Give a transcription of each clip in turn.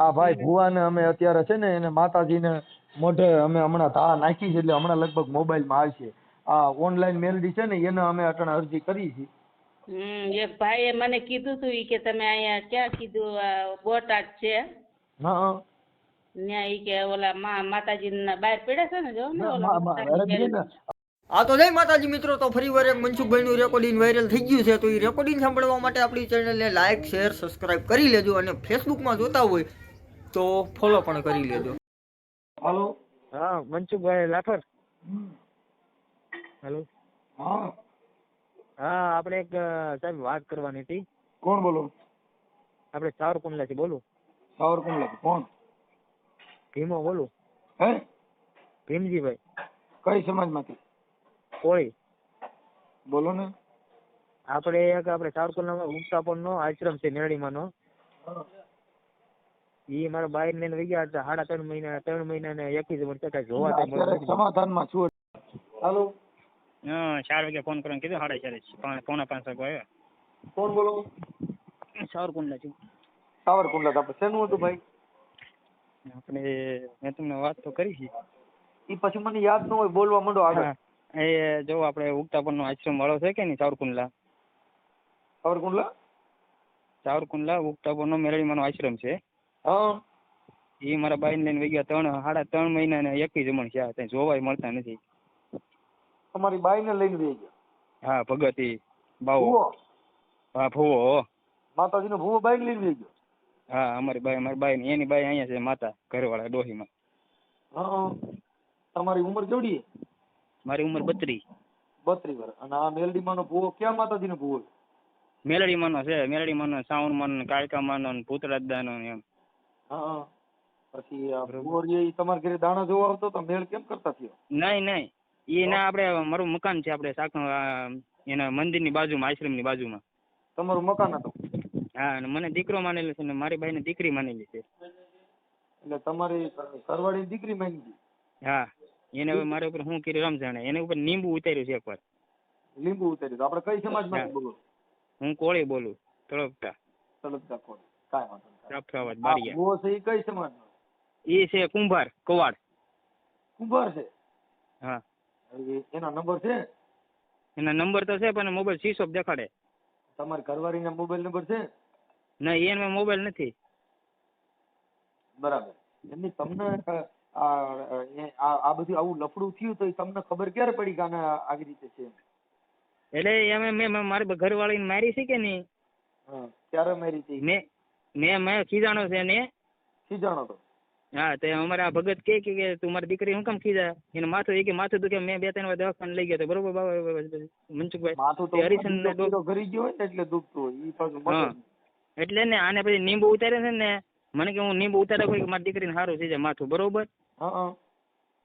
આ ભાઈ ભુવાને અમે અત્યારે છે ને એને માતાજીને મોઢે અમે હમણાં તા નાખી છે એટલે હમણાં લગભગ મોબાઈલમાં આવશે. આ ઓનલાઈન મેલડી છે ને એને અમે અટાણે અરજી કરી છે. એક ભાઈએ મને કીધું તું ઈ કે તમે અહીંયા ક્યાં કીધું બોટાદ છે હા ત્યાં ઈ કે ઓલા માતાજીના બહાર પડ્યા છે ને જો ને ના, ઓલા અરે બેન, આ તો જય માતાજી મિત્રો. તો ફરી વાર એક મનસુખભાઈનું રેકોર્ડિંગ વાયરલ થઈ ગયું છે. તો એ રેકોર્ડિંગ સાંભળવા માટે આપણી ચેનલને લાઈક શેર સબસ્ક્રાઇબ કરી લેજો અને ફેસબુકમાં જોતા હોય તો ફોલો પણ કરી લેજો. હાલો. હા મનસુખભાઈ લાફર. હેલો. હા હા આપણે એક સાહેબ વાત કરવાની હતી. કોણ બોલો? આપણે સાવરકુંડલાથી બોલું. સાવરકુંડલા કોણ? ભીમો બોલું. હે? ભીમજીભાઈ. કઈ સમાજમાંથી? કોળી. બોલો ને. આપણે સાવરકુંડલામાં ઉગતાપનનો આશ્રમ છે નેરડીમાંનો. ઈ મારા બાઈ ને લઈ ગયા હતા 3.5 મહિના ને 21 વર્ષ જોવા અત્યારે સમાધાનમાં છું. હાલો. 4 વાગે ફોન કરવાનું કીધું 4:30 પોણા 5 વાગે આવ્યા. કોણ બોલો? સાવરકુંડલા છું. સાવરકુંડલા. આપણે શેનું હતું ભાઈ? આપણે મેં તમને વાત તો કરી છે. ઈ પછી મને યાદ ન હોય, બોલવા માંડો આગળ. એ જો આપણે ઉગતાપનનો આશ્રમ વાળો છે કે નહીં સાવરકુંડલા. સાવરકુંડલા ઉગતાપનનો મેરડીમાંનો આશ્રમ છે. હા. એ મારા બાઈને લઈને વઈ ગયા 3.5 મહિના ને 21 જમણ છે. ત્યાં જોવાય મળતા નથી. તમારી બાઈને લઈને વઈ ગયા? હા ભગતી બાવો. ભૂવો? હા ભૂવો. માતાજીનો ભૂવો બાઈને લઈને વઈ ગયો? હા મારી બાઈ એની બાઈ અહીંયા છે માતા ઘરવાળા ડોહીમાં. હા. તમારી ઉંમર કેવડી? મારી ઉંમર 32 વર્ષ. અને આ મેલડીમાંનો ભૂવો ક્યાં માતાજીનો ભૂવો? મેલડીમાંનો છે. મેલડીમાંનો સાવણમાંનો કાળકામાંનો ભૂતરાજદાનો એમ. હા. પછી આ ભૂવો ઈ તમારા ઘરે દાણા જોવા આવતો તો મેળ કેમ કરતા થયો? નહીં એ ના આપણે મારું મકાન છે આપણે એના મંદિરની બાજુમાં આશ્રમની બાજુમાં. તમારું મકાન હતું? હા અને મને દીકરો માનેલો છે ને મારી બાઈને દીકરી માનેલી છે. એટલે તમારી ઘરવાળી દીકરી માંગી? હા એને હવે મારા ઉપર શું કર્યું રમજાણે એને ઉપર લીંબુ ઉતાર્યું છે એકવાર. લીંબુ ઉતાર્યું? તો આપણે કઈ સમાજમાંથી બોલો? હું કોળી બોલું. તળપતા કોળી. કાંઈ વાંધો નહીં. રાફરાવાદ બારિયા. ભૂવો છે ઈ કઈ સમાજનો? એ છે કુંભાર કવાડ. કુંભાર છે? હા. એના નંબર છે? એના નંબર તો છે પણ મોબાઈલ સ્વિચ ઓફ દેખાડે. તમારી ઘરવાળીના મોબાઈલ નંબર છે? નહીં એને મોબાઈલ નથી. બરાબર. એમની તમને આ બધું આવું લફડું થયું તો તમને ખબર ક્યારે પડી કે આને આવી રીતે છે? એટલે મેં મારી ઘરવાળીને મારી છે કે નહીં. ક્યારે મારી હતી? મેં ખીજાણો છે ને. ખીજાણો તો? હા તો અમારા ભગત કે તું મારી દીકરી શું કામ ખીજા? એને માથું દુખે. મેં 2-3 વાર દવાખાને લઈ ગયો તો બરોબર મનસુખભાઈ. માથું તો હરિશન ઘરી ગયો હોય ને એટલે દુખતું હોય. ઈ પાછું એટલે ને આને પછી લીંબુ ઉતારે છે ને મને કે હું લીંબુ ઉતારે કોઈ મારી દીકરીને સારું થઈ જાય માથું બરોબર.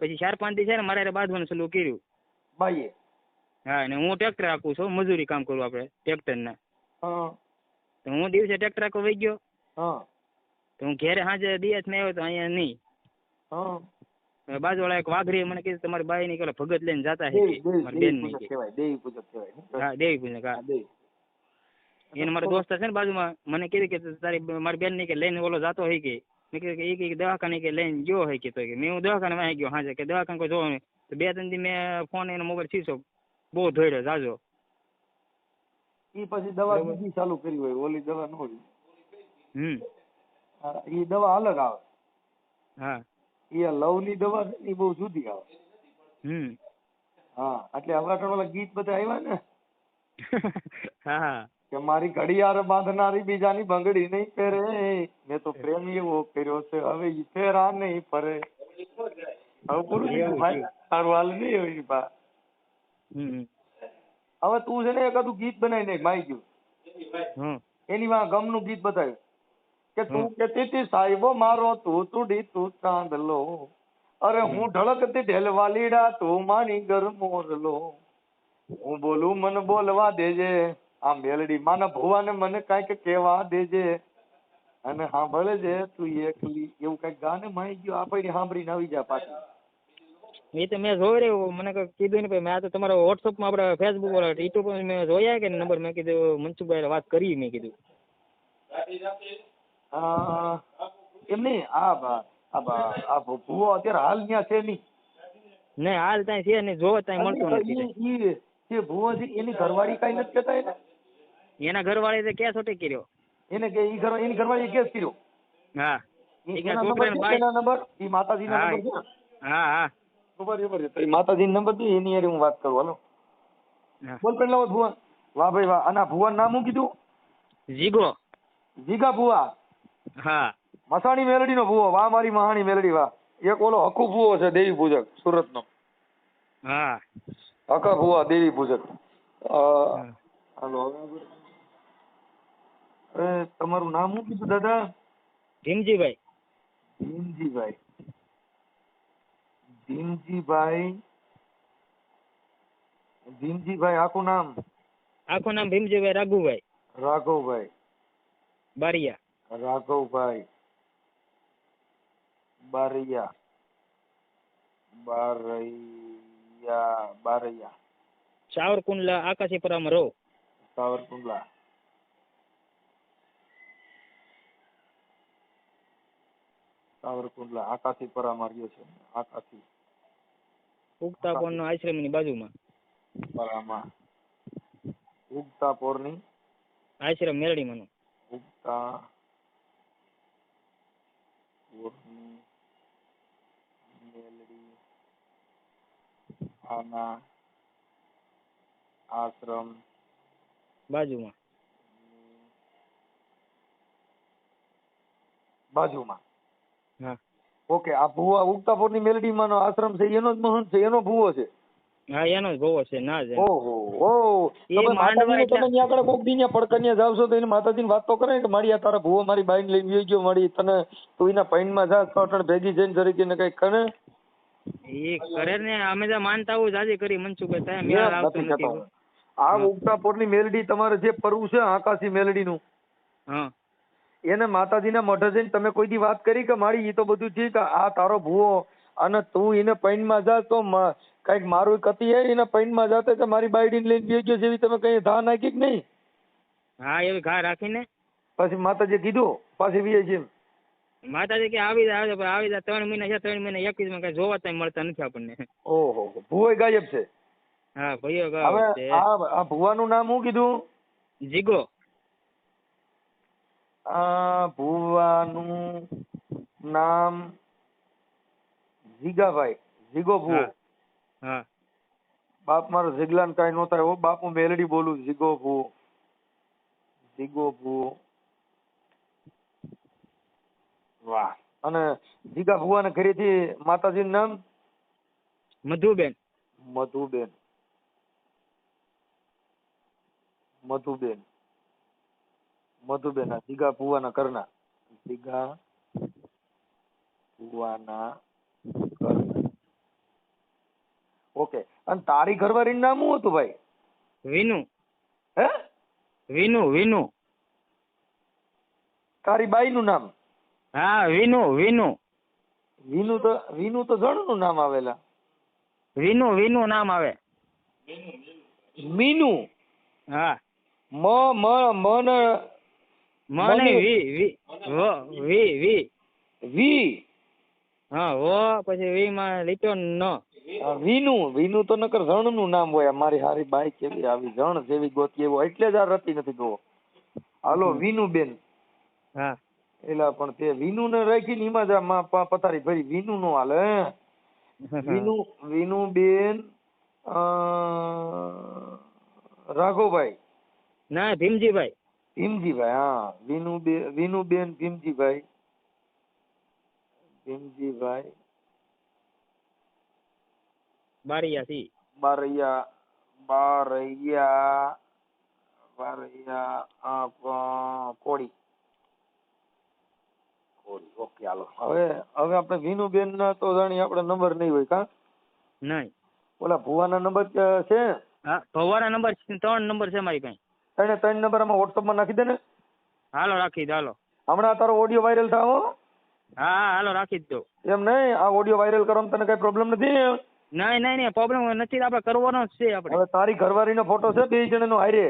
પછી 4-5 દી છે ને મારે બાંધવાનું ચાલુ કર્યું બાઈએ. હા અને હું ટ્રેક્ટર રાખું છું મજૂરી કામ કરું આપણે ટ્રેક્ટરના. તો હું દિવસે ટ્રેક્ટર રાખવા વહી ગયો. તો હું ઘેરે સાંજે દિયાસ ને આવ્યો તો અહીંયા નહીં. બાજુવાળા એક વાઘરી મને કીધું તમારી બાઈ ની ભગત લઈને જતા હે મારી બેન ની. દેવી પૂજક કહેવાય. હા દેવી પૂજક. હા એને મારા દોસ્ત છે ને બાજુમાં મને કીધું કે તારી મારી બેન ની કે લઈને ઓલો જાતો હોય કે મેં કીધું કે દવાખાને કે લઈને ગયો હોય કે તો મેં હું દવાખાને વાંચી ગયો હાજે કે દવાખાને કોઈ જોવા નહીં. તો 2-3 દી મેં ફોન એનો મોબાઈલ શીશો બહુ ધોર્યો જાજો. એ પછી દવા બીજી ચાલુ કરી હોય ઓલી દવા ન હોય. એ દવા અલગ આવે. હા એ લવ ની દવા છે એ બહુ જુદી આવે. હા એટલે અવરાટણ વાળા ગીત બધા આવ્યા ને. હા કે મારી ઘડિયાળ બાંધનારી બીજાની બંગડી નહીં પહેરે, મેં તો પ્રેમ એવો કર્યો છે હવે ઈ ફેરા નહીં ફરે. હવે પૂરું થયું ભાઈ, તારું હાલ નહીં હોય બા. હવે તું છે ને એકાદું ગીત બનાવી નાખ માઈ ગયું એની માં ગમનું ગીત બતાવ્યું કે તું કેતી હતી સાહેબો મારો તું તુડી તું ચાંદલો, અરે હું ઢળકતી ઢેલવાલીડા તું માની ગર મોરલો. હું બોલું મને બોલવા દેજે, આ મેલડી માના ભુવાને મને કઈક કેવા દેજે, અને સાંભળે છે તું એકલી. એવું કઈક ગાને માઈ ગયું આપણે સાંભળીને આવી જા પાછી. એ તો મેં જોઈ રહ્યું મને કીધું ને મેં આ તો તમારા વોટ્સઅપમાં આપણે ફેસબુક વાળા યુટ્યુબ મેં જોયા કે નંબર મેં કીધું મનસુખભાઈ વાત કરી મેં કીધું. એમ નહીં આ ભૂવો અત્યારે હાલ ત્યાં છે નહીં. નહીં હાલ ત્યાં છે ને જોવો ત્યાં મળતો નથી. ઈ જે ભૂવો છે એની ઘરવાળી કઈ નથી કહેતા એને? એના ઘરવાળે કેસ છોટી કર્યો. એને કે એની ઘરવાળીએ કેસ કર્યો? હા એના નંબર ઈ માતાજીના હા. નંબર છે. હા હા બરાબર છે. તો ઈ માતાજીનો નંબર છે એની હારે હું વાત કરું. હાલો હા. બોલ પેલા ભુવા. વાહ ભાઈ વાહ. અને આ ભુવાનું નામ શું કીધું? જીગો. જીગા ભુવા. હા મસાણી મેલડીનો ભુવો. વાહ મારી મહાણી મેલડી વાહ. એક ઓલો હકુ ભુવો છે દેવી પૂજક સુરતનો. હા હકા ભુવા દેવી પૂજક. હા. હાલો હવે તમારું નામ શું કીધું દાદા? ભીમજીભાઈ. ભીમજીભાઈ. ભીમજીભાઈ. ભીમજીભાઈ આખું નામ? આખું નામ ભીમજીભાઈ રાઘુભાઈ રાઘવભાઈ બારિયા. રાઘવભાઈ બારૈયા. બારૈયા સાવરકુંડલા આકાશીપુરામાં રહો. સાવરકુંડલા. સાવરકુંડલા આકાશીપરામાં રહ્યો છે. આકાશી ઉગતા કોણનો આશ્રમની બાજુમાં. પરામાં. ઉગતા પોરની આશ્રમ મેરડીમાંનો. ઉગતા પોરની મેલડી આના આશ્રમ બાજુમાં. બાજુમાં. હા ઓકે. આ ભુવા ઉગતાપુરની મેલડીમાં નો આશ્રમ છે એનો જ મહંત છે? એનો ભુવો છે? હા એનો જ ભોવો છે ના જ. ઓહો તમે માતાજીને તમે ત્યાં આગળ કોક દી ત્યાં પડકન્યા જાવ છો તો એને માતાજીને વાત તો કરે કે મારી આ તારા ભુવો મારી બાઈને લઈને વહી ગયો મારી તને તું એના પૈનમાં જા ત્રણ ભેગી જઈને જરીકે ને કઈક કરે. એ કરે ને અમે તો માનતા હું જાજી કરી મનસુખભાઈ ત્યાં મેળ આવતો નથી કહેતો નથી. હું. આ ઉગતાપુરની મેલડી તમારે જે પરવું છે આકાશી મેલડીનું, હા એને માતાજીના મઢે જઈને તમે કોઈ દી વાત કરી કે મારી ઈ તો બધું ઠીક આ તારો ભુવો અને તું એને પૈનમાં જા તો કઈક મારું કતી હે એને પૈનમાં જાતે કે મારી બાયડીને લઈને ગયો ગયો જેવી તમે કઈ ધા નાખી કે નહીં? હા એવી ઘા રાખીને પછી માતાજી કીધું પાછી વીએ છે માતાજી કે આવી જાય આવી જાય 3 મહિના છે 3 મહિના 21 માં કઈ જોવા ત્યાં મળતા નથી આપણને. ઓહો ભુવો ગાયબ છે. હા ભાઈઓ હવે ગાવ છે. આ ભુવાનું નામ શું કીધું? જીગો. આ ભુવાનું નામ જીગાભાઈ. જીગો ભુવો. હા હા બાપ મારો જીગલાન કાંઈ નો થાય હો બાપ હું મેલડી બોલું. જીગો ભુવો. જીગો ભુવો. વાહ. અને જીગા ભુવાના ઘરેથી માતાજીનું નામ? મધુબેન. મધુબેન. મધુબેન. મધુબેન. આ જીગા ભુવાના ઘરના. જીગા ભુવાના ઘરના. ઓકે. અને તારી ઘરવાળીનું નામ શું હતું ભાઈ? વિનુ. હે? વિનુ વિનુ. તારી બાઈનું નામ? હા વિનુ વિનુ. વિનુ તો જણનું નામ આવેલા. વિનુ વિનુ નામ આવે. મીનુ. હા મને મને વી વી વી વી વી. હા વો પછી વી માં લીટો ન. વિનુ તો નકર જણનું નામ હોય. મારી હારી બાઈ કેવી આવી જણ જેવી ગોતી એવો એટલે જ આ રતી નથી ગો. હાલો વિનુ બેન. હા એલા પણ તે વિનુ ને રાખીને એમાં જ પથારી ભરી. વિનુ નો હાલે. વિનુ બેન રાઘવભાઈ. ના ભીમજીભાઈ. ભીમજીભાઈ. હા વિનુ બેન ભીમજીભાઈ. ભીમજીભાઈ બારિયા સી. બારૈયા. બારૈયા. બારૈયા કોળી. કોળી. ઓકે હાલો. હવે આપણે વિનુબેન ના તો જાણી આપણે નંબર નહીં હોય કા? નહીં. ઓલા ભુવાના નંબર છે? હા ભવાના નંબર 3 નંબર છે મારી પાસે. ત્રણ નંબર આમાં વોટ્સઅપમાં નાખી દે ને. હાલો રાખી દો હાલો. હમણાં તારો ઓડિયો વાયરલ થાવ. હા હા હાલો રાખી જ દો. એમ નહીં આ ઓડિયો વાયરલ કરવામાં તને કઈ પ્રોબ્લેમ નથી? નહીં નહીં નહીં પ્રોબ્લેમ નથી. આપણે કરવાનો જ છે આપણે. હવે તારી ઘરવાળીનો ફોટો છે બે જણાનો હારે?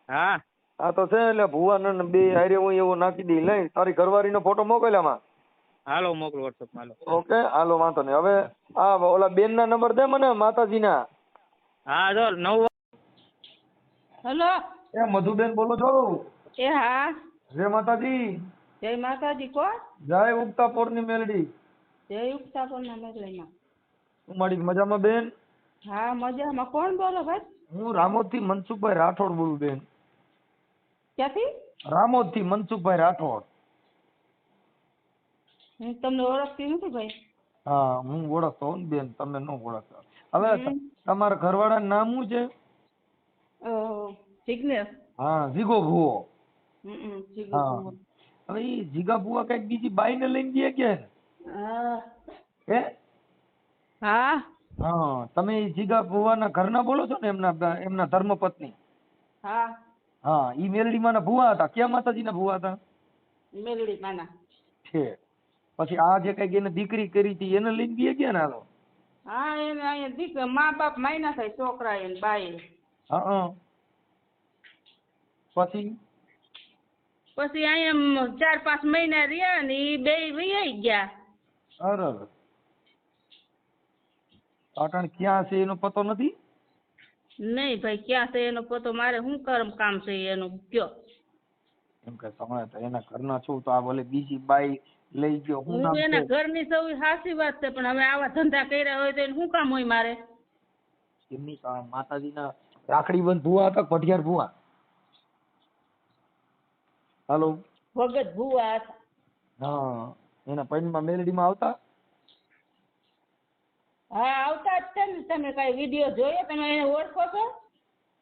હા હા તો છે એટલે ભુવાના બે હારે હું એવો નાખી દઈ. લઈ તારી ઘરવાળીનો ફોટો મોકલ આમાં. હાલો મોકલો વોટ્સઅપમાં હાલો. ઓકે હાલો વાંધો નહીં. હવે આ ઓલા બેન ના નંબર દે મને માતાજીના. હા જો 9 હલો એ મધુબેન બોલો છો? એ હા જય માતાજી. જય માતાજી કોણ? જય ઉગતાપોરની મેલડી. જય ઉગતાપોરના મેલડીમાં. હું મારી મજામાં બેન? હા મજામાં. કોણ બોલો ભાઈ? હું રામોદથી મનસુખભાઈ રાઠોડ બોલું બેન. ક્યાંથી? રામોદથી મનસુખભાઈ રાઠોડ. હું તમને ઓળખતી નથી ભાઈ. હા હું ઓળખતો હોઉં ને બેન, તમે ન ઓળખતા. હવે તમારા ઘરવાળાનું નામ શું છે? જિગ્નેશ. હા જીગો ભુવો. જીગો હા ભુવો. હવે ઈ જીગા ભુવા કઈક બીજી બાઈને લઈને ગયા કે હા હે? હા હા તમે ઈ જીગા ભુવાના ઘરના બોલો છો ને? એમના ધર્મપત્ની. હા હા ઈ મેલડીમાંના ભુવા હતા. ક્યાં માતાજીના ભુવા હતા? મેલડી માના છે. પછી આ જે કઈક એને દીકરી કરી હતી એને લઈને ગયા ગયા ને હાલો. હા એને અહીંયા દીકરા મા બાપ માયના થાય છોકરા એને બાઈ. હા પછી અહીંયા 4-5 મહિના રહ્યા ને ઈ બે વહી ગયા. અરે પાટણ ક્યાં છે એનો પતો નથી? નહીં ભાઈ ક્યાં છે એનો પતો? મારે શું કામ છે એનું કયો? એમ કે તમે તો એના ઘરના છો તો આ ભલે બીજી બાઈ લઈ ગયો. હું નામ હું એના છે? ઘરની સૌ સાચી વાત છે, પણ હવે આવા ધંધા કર્યા હોય તો એને શું કામ હોય મારે? એમની માતાજીના રાખડી બંધ ભુવા હતા, પઢિયાર ભુવા. હાલો. ભગત ભુવા હતા. હા એના પૈણમાં મેલડીમાં આવતા? હા આવતા જ છે ને. તમે કઈ વિડીયો જોયો? તમે એને ઓળખો છો?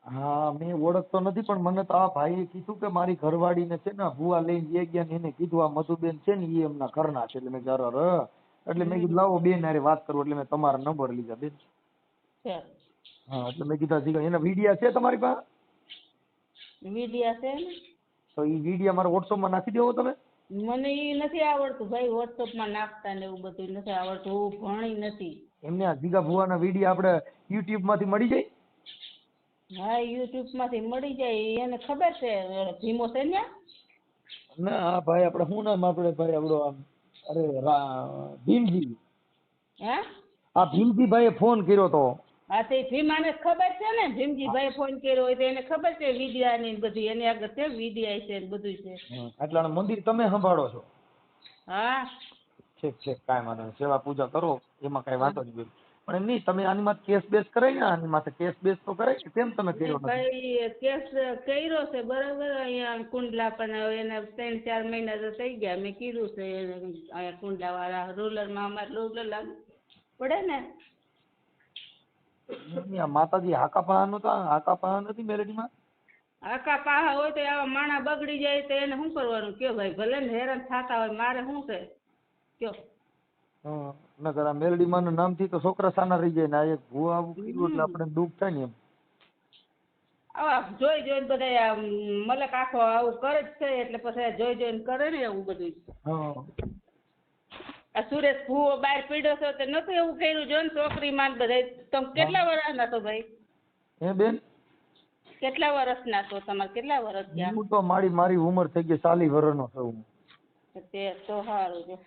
હા મેં ઓળખતો નથી, પણ મને તો આ ભાઈએ કીધું કે મારી ઘરવાળીને છે ને ભુવા લઈને ગયા ને એને કીધું આ મધુબેન છે ને એ એમના ઘરના છે. એટલે મેં કીધું એટલે મેં કીધું લાવો બેન હારે વાત કરું, એટલે મેં તમારા નંબર લીધા બેન. છે હા એટલે મેં કીધા એના વિડિયા છે તમારી પાસે? વિડીયા છે ને. તો એ વિડિયા મારા વોટ્સઅપમાં નાખી દેવો તમે? મને ઈ નથી આવડતું ભાઈ, વોટ્સઅપમાં નાખતા ને એવું બધું નથી આવડતું. હું ભણી નથી. એમને આ જીગા ભુવાના વિડિયા આપણે યુટ્યુબ માંથી મળી જાય? હા યુટ્યુબ માંથી મળી જાય. એને ખબર છે ભીમો છે ને? ના આ ભાઈ આપણે શું નામ આપણે ભાઈ આપણો આમ અરે ભીમજી. હે આ ભીમજી ભાઈએ ફોન કર્યો તો. હા તે ભીમાને ખબર છે ને. ભીમજીભાઈ ફોન કર્યો હોય તો એને ખબર છે વિડિયા ની બધી. એની આગળ છે વિડિયા છે ને બધું છે. આટલાનું મંદિર તમે સંભાળો છો? હા ઠીક ઠીક કાંઈ વાંધો નહીં. સેવા પૂજા કરો એમાં કાંઈ વાંધો નહીં. પણ એમ નહીં તમે આની માથે કેસ બેસ કરાય ને? આની માથે કેસ બેસ તો કરાય કે કેમ તમે કર્યો નથી? ભાઈ કેસ કર્યો છે બરાબર. અહીંયા કુંડલા પણ હવે એને 3-4 મહિના તો થઈ ગયા. મેં કીધું છે અહીંયા કુંડલા વાળા રૂલરમાં અમારે રૂલર લાગુ પડે ને. આ માતાજી હાકા પાહા નતા? હાકા પાહા નથી મેલેડીમાં? આકા પાહા હોય તો આવા માણા બગડી જાય તો એને શું કરવાનું કયો ભાઈ? ભલે ને હેરાન થતા હોય, મારે શું છે કયો? નકર આ મેલડીમાં નું નામથી તો છોકરા સાના રહી જાય ને આ એક ભૂવા આવું કર્યું એટલે આપણે દુઃખ થાય ને એમ. આવા જોઈ જોઈને બધા મલક આખો આવું કરે જ છે એટલે પછી જોઈ જોઈને કરે ને એવું બધું. આ સુરેશ ભૂવો બહાર પીડ્યો છે તો નતું એવું કર્યું? જો ને છોકરી માં બધા. તમે કેટલા વર્ષના છો ભાઈ? હે બેન કેટલા વર્ષના છો? તમારે કેટલા વર્ષ ગયા? હું તો મારી ઉંમર થઈ ગઈ 40 વર્ષનો છું. તે તો સારું છે.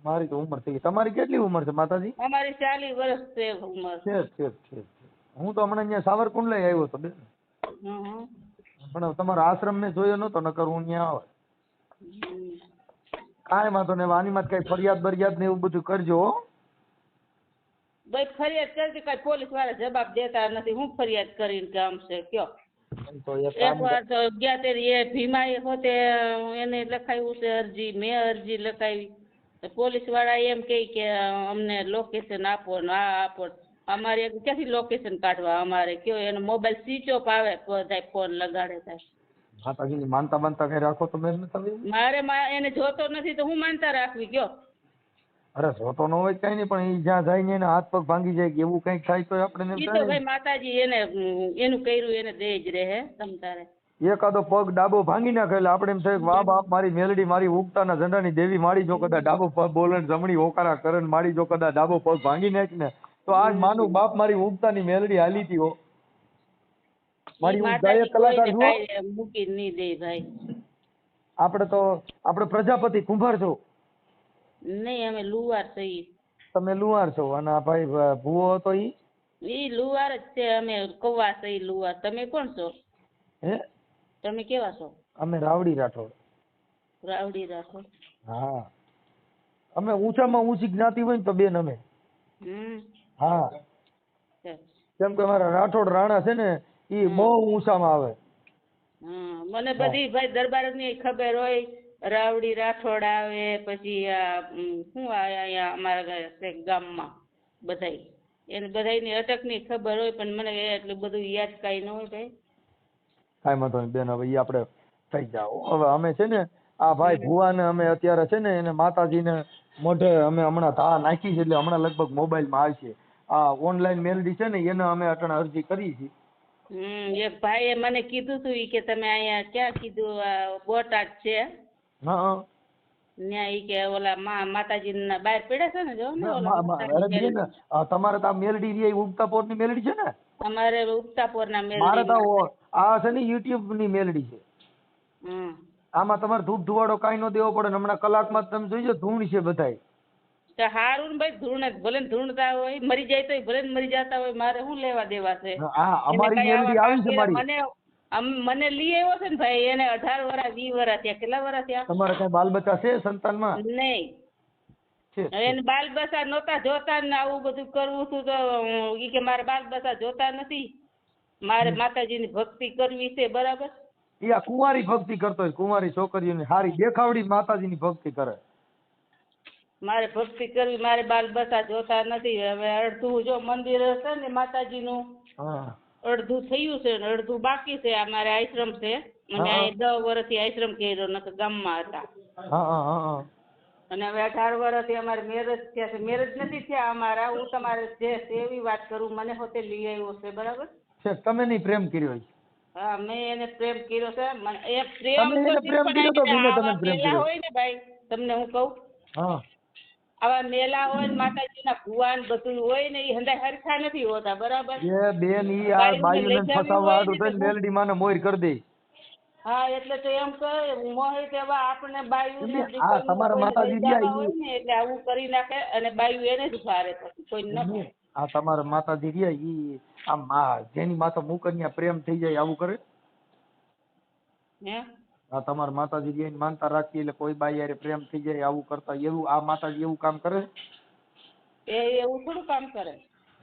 મારી તો ઉંમર થઈ ગઈ. તમારી કેટલી ઉંમર છે માતાજી? અમારી 40 વર્ષ છે ઉંમર. છે. હું તો હમણાં અહીંયા સાવરકુંડલા આવ્યો હતો બેન. પણ તમારો આશ્રમ મેં જોયો નતો, નકર હું ત્યાં આવે. કાંઈ વાંધો નહીં. આની માં કઈ ફરિયાદ ને એવું બધું કરજો. ભાઈ ફરિયાદ કરતી કઈ પોલીસ વાળા જવાબ દેતા નથી. હું ફરિયાદ કરીને કામ છે કયો? એક વાર તો ગયા તે એ ભીમા એ હોતે એને લખાવ્યું છે અરજી. મેં અરજી લખાવી. પોલીસ વાળા એમ કે અમને લોકેશન આપો ને આ આપો. અમારે ક્યાંથી લોકેશન કાઢવા? અમારે કયો એનો મોબાઈલ સ્વિચ ઓફ આવે બધા ફોન લગાડે થાય. માતાજીની માનતા બાનતા કઈ રાખો તમે? મારે એને જોતો નથી તો હું માનતા રાખવી કયો? અરે જોતો ન હોય કઈ નહીં, પણ એ જ્યાં જાય ને એના હાથ પગ ભાંગી જાય કે એવું કઈક થાય તો આપણે ઈ તો ભાઈ માતાજી એને એનું કર્યું એને દે જ રહે. તમ તારે એકાદો પગ ડાબો ભાંગી નાખે એટલે આપણે એમ થાય કે વાહ બાપ મારી મેલડી મારી ઉગતાના ઝંડાની દેવી માડી જો કદાચ ડાબો પગ બોલે જમણી હોકારા કરે માડી જો કદાચ ડાબો પગ ભાંગી નાખ ને તો આજ માનું બાપ મારી ઉગતાની મેલડી હાલી હતી હો. મારી ગાયક કલાકાર છો. મૂકી નહીં દે ભાઈ. આપણે પ્રજાપતિ કુંભાર છો. નહીં અમે લુવાર છીએ. તમે લુહાર છો અને આ ભાઈ ભૂવો હતો ઈ ઈ લુવાર જ છે, અમે કૌવા છીએ લુવાર. તમે કોણ છો? હે તમે કેવા છો? અમે રાવડી રાઠોડ. રાવડી રાખો. હા અમે ઊંચામાં ઊંચી જ્ઞાતિ હોય ને તો બેન અમે. હા છે. કેમ કે અમારા રાઠોડ રાણા છે ને ઈ બહુ ઊંચામાં આવે. મને બધી ભાઈ દરબારની ખબર હોય. રાવડી રાઠોડ આવે, પછી શું અહીંયા અમારા ગામમાં બધાય એને બધાયની અટકની ખબર હોય, પણ મને એટલું બધું યાદ કાંઈ ન હોય ભાઈ. કાંઈ વાંધો નહીં બેન, હવે ઈ આપણે થઈ જાવ. હવે અમે છે ને આ ભાઈ ભુવાને અમે અત્યારે છે ને એને માતાજીને મોઢે અમે હમણાં ધા નાખી છે, એટલે હમણાં લગભગ મોબાઈલમાં આવશે. આ ઓનલાઈન મેલડી છે ને એને અમે અટણ અરજી કરી છે. એક ભાઈએ મને કીધું તું ઈ કે તમે અહીંયા ક્યાં કીધું બોટાદ છે. હા ન્યા ઈ કે ઓલા માતાજીના બહાર પડ્યા છે ને, જો ને ઓલા તમારે તો આ મેલડી રી ઉગતાપોરની મેલડી છે ને? અમારે ઉગતાપોરના મારે તો મેલડી. આ છે ને યુટ્યુબ ની મેલડી છે. આમાં તમારે ધૂપ ધુવાડો કાંઈ ન દેવો પડે ને, હમણાં કલાકમાં તમે જોઈજો ધૂણ છે બધાય. તો હારું ને ભાઈ, ધૂણ ભલે ને ધૂણતા હોય, મરી જાય તો ભલે ને મરી જતા હોય, મારે શું લેવા દેવા છે? હા અમારી મેલડી આવી છે મારી. મને લઈ આવ્યો છે ને ભાઈ, એને 18 વર્ષ 20 વર્ષ થયા. કેટલા વર્ષ થયા? તમારે કઈ બાલ બચ્ચા છે સંતાનમાં? નહીં, એને બાલ બચ્ચા નહોતા જોતા ને આવું બધું કરવું હતું, તો ઈ કે મારે બાલ બચ્ચા જોતા નથી, મારે માતાજીની ભક્તિ કરવી છે. બરાબર. એ આ કુંવારી ભક્તિ કરતો હોય, કુંવારી છોકરીઓની હારી દેખાવડી માતાજીની ભક્તિ કરે. મારે ભક્તિ કરવી, મારે બાલ બચ્ચા જોતા નથી. હવે અડધું જો મંદિર છે ને માતાજીનું, અડધું થયું છે ને અડધું બાકી છે. અમારે આશ્રમ છે, અને અહીં 10 વર્ષથી આશ્રમ કર્યો, નકર ગામમાં હતા. અને હવે 18 વર્ષથી અમારે મેરેજ થયા છે. મેરેજ નથી થયા અમારા. હું તમારે જે એવી વાત કરું, મને હોતે લઈ આવ્યો છે. બરાબર છે. તમે નહીં પ્રેમ કર્યો? હા, મેં એને પ્રેમ કર્યો છે. એ પ્રેમ પ્રેમ હોય ને ભાઈ, તમને હું કહું, આવા મેલા હોય ને માતાજીના ભુવાન બધું હોય ને, એ હંધાય હરખા નથી હોતા. બરાબર. એ બેન ઈ આ બાયુને ફસાવવા આડું થઈને મેલડી માને મોર કરી દે. હા, એટલે તો એમ કહે મોહી તેવા આપણે બાયુ આ તમારા માતાજી હોય ને, એટલે આવું કરી નાખે, અને બાયુ એને જ ભારે, પછી કોઈ ન. આ તમારા માતાજી રહ્યા ઈ આમ જેની માથા મુકન્યા પ્રેમ થઈ જાય આવું કરે. હે આ તમારા માતાજી રહ્યા માનતા રાખી એટલે કોઈ બાઈ યારે પ્રેમ થઈ જાય આવું કરતા, એવું આ માતાજી એવું કામ કરે? એવું થોડું કામ કરે.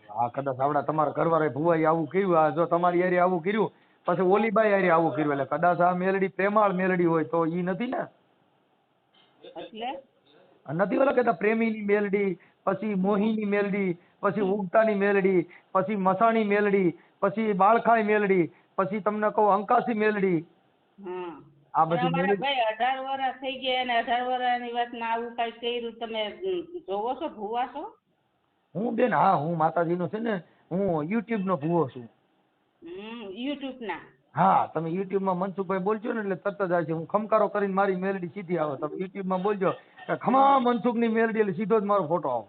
હા, કદાચ આવડા તમારા ઘરવાળા ભુવાઈ આવું કર્યું, આ જો તમારી યારે આવું કર્યું, પછી ઓલી બાઈ યારે આવું કર્યું, એટલે કદાચ આ મેલડી પ્રેમાળ મેલડી હોય તો ઈ નથી ને? એટલે નથી ઓલા કહેતા પ્રેમીની મેલડી, પછી મોહીની મેલડી, પછી ઉગતાની મેલડી, પછી મસાણી મેલડી, પછી બાળખાઈ મેલડી, પછી તમને કહું અંકાસી મેલડી. આ બધી મેલડી ભાઈ 18 વર્ષ થઈ ગયા, અને 18 વર્ષની વાતમાં આવું કઈ કર્યું, તમે જોવો છો? ભુવા છો? હું બેન, હા, હું માતાજીનો છે ને, હું યુટ્યુબ નો ભુવો છું. યુટ્યુબ ના? હા, તમે યુટ્યુબ માં મનસુખભાઈ બોલજો ને એટલે તરત જ આવશે. હું ખમકારો કરીને મારી મેલડી સીધી આવે. તમે યુટ્યુબ માં બોલજો કે ખમા મનસુખ ની મેલડી, એટલે સીધો જ મારો ફોટો આવે.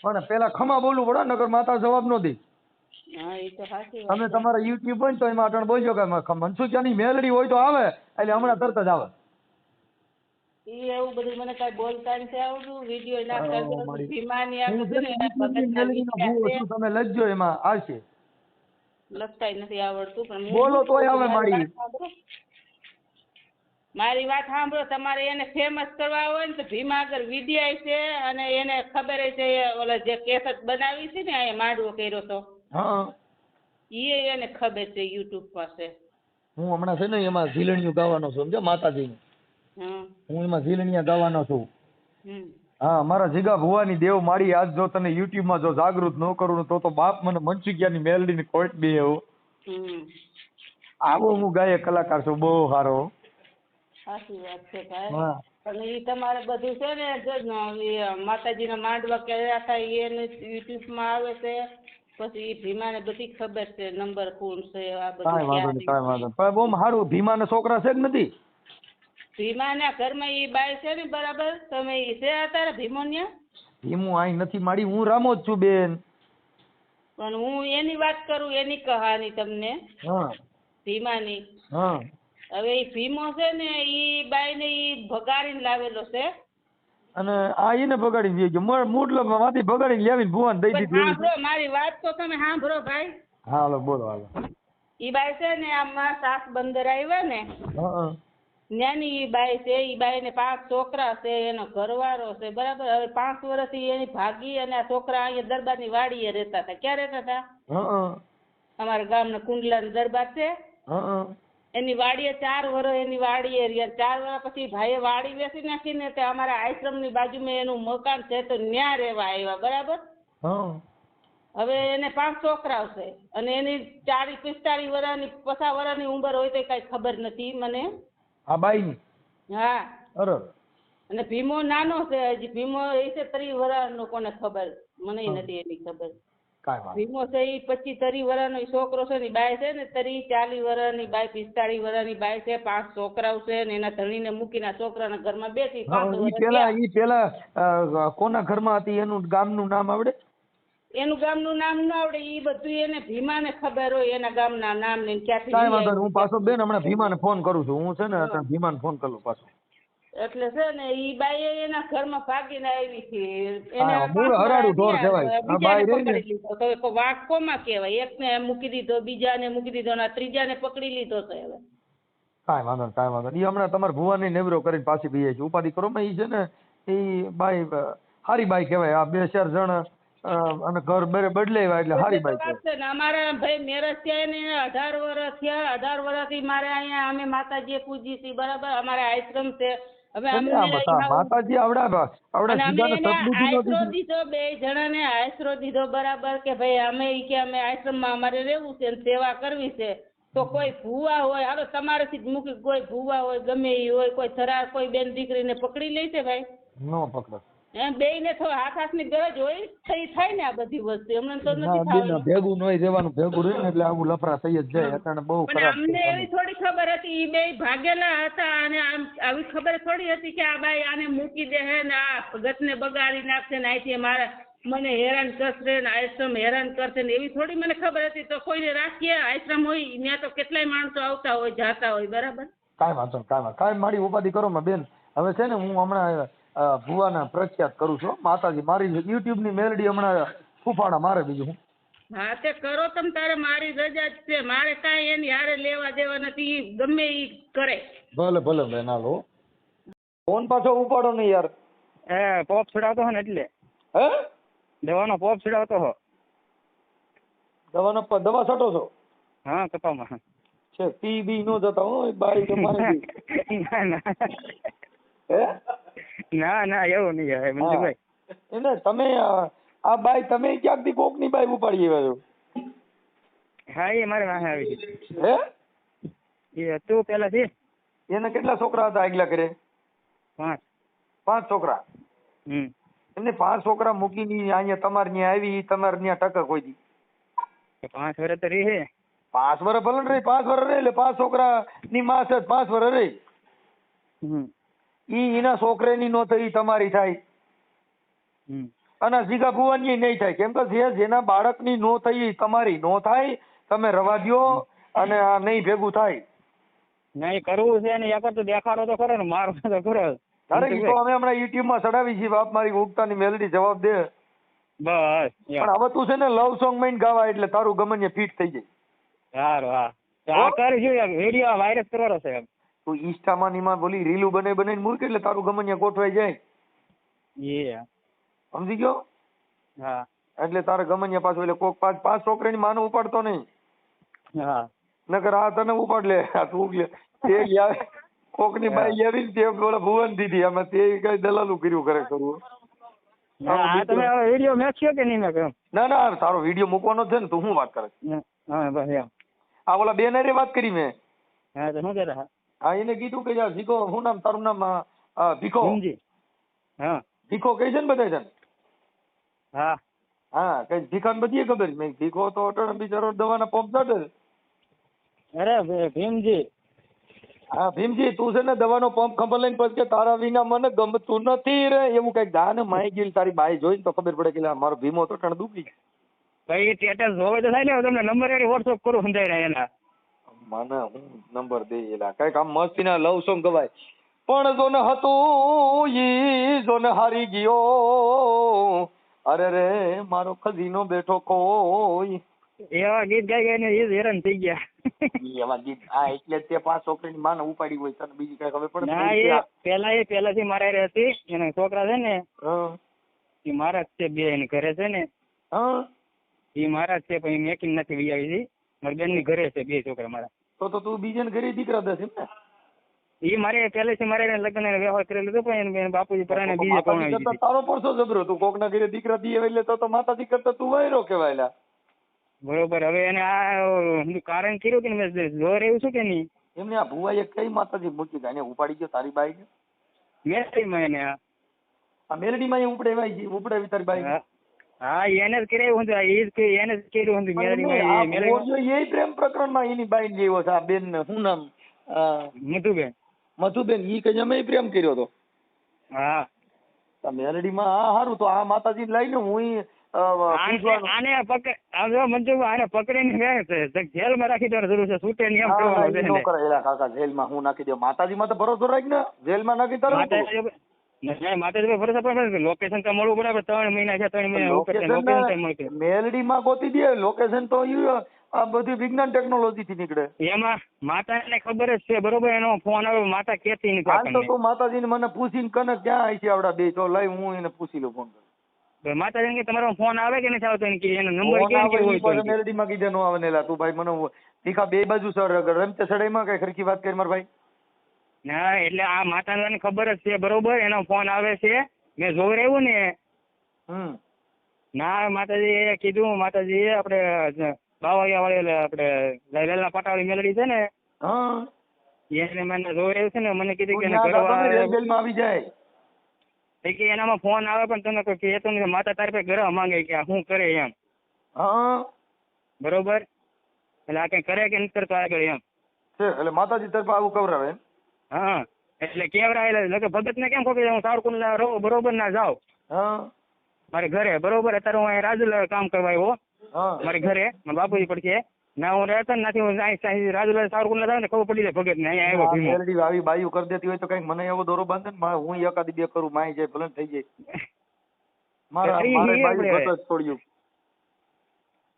પણ પેલા ખમા બોલવું પડે, નગર માતા જવાબ ન દે. તમે તમારા યુટ્યુબ હોય ને તો એમાં અટણ બોલજો કે મનસુખિયાની મેલડી હોય તો આવે, એટલે હમણાં તરત જ આવે. એવું બધું મને કઈ બોલતા નથી આવડતું. વિડીયો નાખતા ભીમાની આવડતું, તમે લખજો એમાં આવશે. લખતા નથી આવડતું, પણ બોલો તોય આવે. મારી વાત સાંભળો. તમારે એને ફેમસ કરવા હોય ને તો ભીમા આગળ વિડીયો છે, અને એને ખબર છે ઓલા જે કેસેટ બનાવી છે ને અહીંયા માંડવો કર્યો તો, એને ખબર છે યુટ્યુબ પાસે. હું હમણાં છે ને એમાં ઝીલણીયું ગાવાનો છું, સમજો માતાજીની. હું એમાં ઝીલણીયા ગાવાનો છું. હા, મારા જીગા ભુવાની દેવ માડી. આજ જો તને યુટ્યુબ માં જો જાગૃત ન કરું તો બાપ મને મનસુખિયાની મેલડી ની કોટ બે આવો હું ગાયક કલાકાર છું, બહુ સારો. સાચી વાત છે ભાઈ. અને એ તમારે બધું છે ને માતાજીના માંડવા કર્યા થાય એને યુટ્યુબ માં આવે છે, પછી ભીમાને બધી ખબર છે, નંબર કોણ છે, આ બધું. કાંઈ વાંધો નહીં, કાંઈ વાંધો નહીં. બહુ સારું. ભીમાના છોકરા છે કે નથી? ભીમાના ઘરમાં એ બાઈ છે ને, બરાબર. તમે એ છે અત્યારે ભીમોન્યા? ભીમું અહીં નથી માડી, હું રામો જ છું બેન. પણ હું એની વાત કરું, એની કહાની તમને. ભીમાની. હવે એ ભીમો છે ને, એ બાઈ ને ઈ ભગાડીને લાવેલો છે. અને આ એને બગાડી ગયો મૂડ માંથી બગાડીને લેવીને ભુવાને દઈ પણ દીધી. સાંભળો મારી વાત તો તમે સાંભળો ભાઈ. હા હાલો બોલો હાલો. ઈ બાઈ છે ને આમાં સાસ બંદર આવ્યા ને હા ન્યાની ઈ બાઈ છે. ઈ બાઈ ને 5 છોકરા છે, એનો ઘરવાળો છે, બરાબર. હવે 5 વર્ષથી એની ભાગી અને આ છોકરા અહીંયા દરબારની વાડીએ રહેતા હતા. ક્યાં રહેતા હતા? હા અમારા ગામના કુંડલાનો દરબાર છે હા એની વાડીએ 4 વર્ષ એની વાડીએ રહ્યા. 4 વર્ષ પછી ભાઈએ વાડી વેચી નાખીને તે અમારા આશ્રમની બાજુમાં એનું મકાન છે તો ન્યા રહેવા આવ્યા, બરાબર. હા હવે એને 5 છોકરાઓ છે અને એની 40-45 વર્ષની 50 વર્ષની ઉંમર હોય તો કઈ ખબર નથી મને. આ બાઈની. હા. અરે અને ભીમો નાનો છે હજી. ભીમો એ છે 30 વર્ષનો, કોને ખબર, મને નથી એની ખબર. કાંઈ વાત. ભીમો છે એ 25-30 વર્ષનો ઈ છોકરો છે ને બાઈ છે ને 30-40 વર્ષની બાઈ, 45 વર્ષની બાઈ છે. 5 છોકરાઓ છે ને એના ધણીને મૂકીને આ છોકરાના ઘરમાં બેઠી 5 વર્ષ. ઈ પેલા કોના ઘરમાં હતી એનું ગામનું નામ આવડે? એનું ગામનું નામ ન આવડે. ઈ બધું એને ભીમાને ખબર હોય એના ગામના નામ ને ક્યાંથી. કાંઈ વાંધો નહીં. હું પાછો બેન હમણાં ભીમાને ફોન કરું છું. હું છે ને અત્યારે ભીમાને ફોન કરું પાછો. એટલે છે ને ઈ બાઈ એના ઘરમાં ભાગીને આવી હતી. હા, મૂળ હરાડું ઢોર કહેવાય. આ બાઈ રહી ને. પકડી લીધો તો વાઘ કોમાં કહેવાય? એકને મૂકી દીધો, બીજાને મૂકી દીધો અને આ ત્રીજાને પકડી લીધો છે હવે. કાંઈ વાંધો નહીં, કાંઈ વાંધો નહીં. ઈ હમણાં તમારા ભુવાની નેવરો કરીને પાછી બી છે. ઉપાધિ કરો માં. ઈ છે ને ઈ બાઈ હારી બાઈ કહેવાય. આ 2-4 જણ અને ઘર બદલાવ્યા એટલે હારી બાઈ કહેવાય. અમારા ભાઈ મેરેજ થયા ને 18 વર્ષ થયા. 18 વર્ષથી મારે અહીંયા અમે માતાજીએ પૂજી છીએ, બરાબર. અમારે આશ્રમ છે. હવે માતાજી આવડા આશરો દીધો, 2 જણાને આશરો દીધો, બરાબર. કે ભાઈ અમે ઈ કે અમે આશ્રમમાં અમારે રહેવું છે, સેવા કરવી છે. તો કોઈ ભૂવા હોય, હાલો તમારેથી જ મૂકી, કોઈ ભૂવા હોય, ગમે ઈ હોય, કોઈ થરાર કોઈ બેન દીકરીને પકડી લે છે ભાઈ? નો પકડો. એમ બેયને તો હાથની ગરજ હોય થઈ થાય ને આ બધી વસ્તુ. એમને તો નથી થવાનું. ભેગું નોય રહેવાનું, ભેગું રહે ને એટલે આવું લફરા થઈ જ જાય. અત્યારે બહુ પણ ખરાબ. અમને એવી થોડી ખબર હતી ઈ બેય ભાગેલા હતા અને આમ આવી ખબર થોડી હતી કે આ બાઈ આને મૂકી દે હે ને આ ભગતને બગાડી નાખશે ને અહીંથી મારા મને હેરાન કરશે ને આશ્રમ હેરાન કરશે ને એવી થોડી મને ખબર હતી. તો કોઈને રાખીએ આશ્રમ હોય ત્યાં તો કેટલાય માણસો આવતા હોય જાતા હોય, બરાબર. કાંઈ વાંધો નહીં, કાંઈ મારી ઉપાધિ કરો માં બેન. હવે છે ને હું હમણાં ભુવાના પ્રખ્યાત કરું છું માતાજી. મારી યુટ્યુબ ની મેલડી હમણાં ફૂફાડા મારે. બીજું હું. હા તે કરો તમે તારે. મારી રજા જ છે. મારે કાંઈ એની હારે લેવા દેવા નથી. ઈ ગમે ઈ કરે. ભલે ભલે બેન હાલો. ફોન પાછો ઉપાડો નહીં યાર. પોપ છોડાવતો હો ને એટલે. હે? દવાનો પોપ છોડાવતો હો. દવા છટો છો? હા કપામાં છે. પી બી નો જતા હોય બાઈ તો મારે. હે? ના એવું નહીં હે મંજુભાઈ. એને તમે આ બાઈ તમે ક્યાંકથી કોકની બાઈ ઉપાડી આવ્યા છો? હા એ મારે વાહે આવી છે. હે? એ તું પેલા છે. એને કેટલા છોકરા હતા આગલા કરે? 5 છોકરા. એમને 5 છોકરા મૂકીને અહીંયા તમારે ત્યાં આવી, તમારે ત્યાં ટકા કોઈ દી? 5 વર્ષ તો રહી હે. 5 વર્ષ ભલે રહી, 5 વર્ષ રહી એટલે 5 છોકરા ની માં છે, 5 વર્ષ રહી. ઈ એના છોકરાની નો થઈ તમારી થાય અને જીગા ભુવાની નહીં થાય. કેમ કે જેના બાળકની નો થઈ તમારી નો થાય. તમે રવા દ્યો અને આ નહીં ભેગું થાય. નહીં કરવું છે ને એક તો દેખાડો તો ખરો ને મારો તો ખરો. અરે ઈ તો અમે હમણાં યુટ્યુબ માં ચડાવી છીએ. બાપ મારી ઉગતાની મેલડી જવાબ દે. બસ પણ હવે તું છે ને લવ સોંગ માં ગાવા એટલે તારું ગમને ફિટ થઈ જાય. સારું હા કરીશું. વિડીયો વાયરસ કરવાનો છે. તું ઇન્સ્ટામાં ની માં બોલી રીલું બનાવીને મૂક એટલે તારું ગમને ગોઠવાઈ જાય. સમજી ગયો? હા એટલે તારે ગમને પાછું એટલે કોક 5 છોકરાની માનો ઉપાડતો નહીં. હા નકર આ તને ઉપાડ લે. આ તું લે તે કોક ની બાઈ આવી તે બોલે ભુવન દીધી અમે તે કઈ દલાલું કર્યું કરે કરવું. તમે વિડીયો મેચ્યો કે નહીં મેં? ના તારો વિડીયો મૂકવાનો છે ને. તું શું વાત કરે? હા બસ એમ. આ ઓલા બેન હારે વાત કરી મેં. હા તો શું કહેતા? હા એને કીધું કે યાર ભીખો, શું નામ તારું નામ? ભીખો. હા ભીખો કઈ છે ને બધા છે ને? હા કઈ ભીખાને બધી ખબર. મેં ભીખો તો અટણ બિચારો દવાના પંપ ચાટે. અરે ભીમજી. હા ભીમજી તું છે ને દવાનો પંપ ખબર લઈને પછી કે તારા વિના મને ગમતું નથી રે એવું કઈક ગાને માઈ ગયું. તારી બાઈ જોઈને તો ખબર પડે કે મારો ભીમો તો ટણ દુખી. ભાઈ સ્ટેટસ જોવે તો થાય ને. તમને નંબર એની વોટ્સઅપ કરું સમજાય રહ્યા એના. મને હું નંબર દે એલા કઈક આમ મસ્તી ના લવ સોંગ ગવાય. પણ જોને હતું ઈ જોને હારી ગયો, અરે રે મારો ખજીનો બેઠો કોઈ. એવા ગીત ગાઈ ગાઈને એ જ હેરાન થઈ ગયા. ઈ એવા ગીત આ એટલે જ તે 5 છોકરીની માને ઉપાડી હોય, તને બીજી કઈ ખબર પડે? ના એ પહેલાથી મારા હારે હતી. એના છોકરા છે ને હા એ મારા જ છે, બે એની ઘરે છે ને હા એ મારા જ છે, પણ એ મેકિંગ નથી વી આવી હતી. મારી બેન ની ઘરે છે બે છોકરા મારા. તો તું બીજાને ઘરે દીકરા દસ એમ ને? એ મારે પહેલેથી મારે લગ્ન વ્યવહાર કરેલો હતો, પણ એને બાપુજી પરાણે બીજે માતાજી પરણાવી કરતા દીધી. તારો પરસો જબરો, તું કોકના ઘરે દીકરા દીએ એટલે તો માતાજી કરતા તું વાયરો કહેવાયલા. બરોબર. હવે એને આ કારણ કર્યું કે મેં જોર એવું છું કે નહીં એમને આ ભુવાએ કઈ માતાજી મૂકી એને ઉપાડી ગયો તારી બાઈ ને? મેસેજમાં એને આ મેલડીમાં એ ઉપડાવી તારી બાઈ ને? હા એને જ કરાવ્યું હતું. એ જ એને જ કર્યું હતું મેલડીમાં. એ પ્રેમ પ્રકરણમાં એની બાઈ ને જેવો છે આ બેન ને શું નામ? મધુબેન. મધુબેન. ઈ કઈ અમે પ્રેમ કર્યો હતો. હા મેલડીમાં આ સારું તો આ માતાજી લઈને હું આને પકડીને જેલમાં રાખી દેવાની જરૂર છે. છૂટે નહીં એમ કરવાનું છે. કાકા જેલમાં હું નાખી દઉં? માતાજીમાં તો ભરોસો રાખ ને, જેલમાં નાખી તારે માતાજી ભરોસા પર લોકેશન તો મળવું પડે. 3 મહિના છે, 3 મહિના ઉપર લોકેશન મળશે. મેલડીમાં ગોતી દે લોકેશન તો આ બધી વિજ્ઞાન ટેકનોલોજી થી નીકળે. એમાં માતાને ખબર જ છે બરોબર. એનો ફોન આવ્યો માતા કેતી નથી હાલ તો આપણને. તું માતાજીને મને પૂછીને કને ક્યાં આવી છે આવડા બે તો લઈ હું એને પૂછી લઉં ફોન કર. માતાજી કે તમારો ફોન આવે કે નથી આવતો કે એનો નંબર કેમ કે હોય તો મેલડીમાં કીધે નો આવે નેલા તું ભાઈ મને તીખા બે બાજુ સર રમતે સડાઈમાં કઈ ખરખી વાત કરી માર ભાઈ. ના એટલે આ માતાને ખબર જ છે બરોબર. એનો ફોન આવે છે. મેં જોઈ રહ્યું ને. ના માતાજી કીધું માતાજી આપણે બાવાયા વાળી આપણે લેલના પટાવાળી મેલડી છે ને એને મને જોઈ રહ્યું છે ને. મને કીધું કે જેલમાં આવી જાય કે એનામાં ફોન આવે પણ તમે કોઈ કહેતો નથી. માતા તારી પાસે ઘરે માંગે કે શું કરે એમ. બરોબર. એટલે આ કઈ કરે કે નથી કરતો આગળ એમ. એટલે માતાજી તરફ આવું કવરાવે. હા એટલે કેવરાયેલા ભગત ને કેમ ખબર હું સાવરકુંડ રહું બરોબર ના જાઉં મારે ઘરે બરોબર. અત્યારે હું રાજુલા કામ કરવા આવ્યો મારી ઘરે મારા બાપુજી પડશે ના હું રહેતો નથી. હું રાજુલા સાવરકુંડ જાઉં ને ખબર પડી જાય ભગત ને અહીંયા આવ્યો. આવી બાયું કરી દેતી હોય તો કઈક મને એવો દોરો બાંધે ને હું એકાદી બે કરું માઈ જાય ભલે થઈ જાય. મારે બાયું છોડ્યું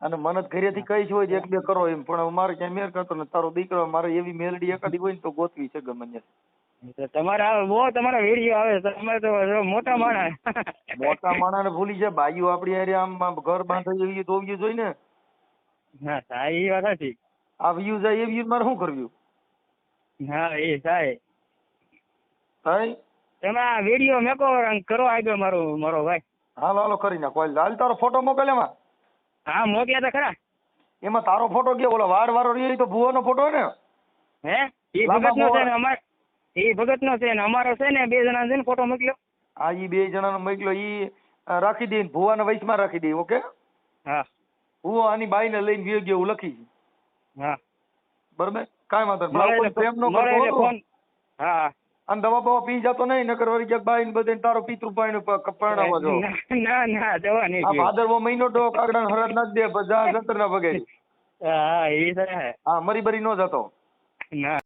અને મને ઘરેથી કઈ છે હોય એક બે કરો એમ, પણ મારે ક્યાંય મેર કરતો ને તારો દીકરો મારે એવી મેલડી એકાદી હોય ને તો ગોતવી છે ગમે. તમારા વિડીયો આવે તમારે તો મોટા માણસ. મોટા માણસ ને ભૂલી જાય બાયું આપડી હારે આમ ઘર બાંધાઈ તો જોઈ ને. હા એ વાત સાચી. આ વ્યૂ જાય એ વ્યૂ મારે શું કરવું? હા એ થાય થાય. તમે આ વિડીયો મેકો કરો આગળ મારો ભાઈ. હાલો હાલો કરી નાખો. હાલ તારો ફોટો મોકલ એમાં. હા મોકલ્યા હતા ખરા. એમાં તારો ફોટો ગયો ઓલો વાળ વાળો રહી તો ભુવાનો ફોટો ને. હે એ ભગત નો છે ને અમારે એ ભગત નો છે ને અમારો છે ને 2 જણા છે ને ફોટો મોકલ્યો. હા ઈ 2 જણાનો મોકલ્યો. ઈ રાખી દે ભુવાના વયસમાં રાખી દે. ઓકે. હા ભુવો આની બાઈ ને લઈને ગયો એવું લખી. હા બરોબર કાંઈ વાંધો પ્રેમ નો ફોન. હા અને દવા બવા પી જતો નહીં નકર વળી ક્યાંક બાઈ ને બધે તારો પિતૃ પાણી પરણાવવા જો. ના જવા નહીં. આ ભાદરવો મહિનો તો કાગડા હરદ નાખ દે બધા જંતર ના વગેરે. હા એ છે. હા મરી બરી નો જતો ના.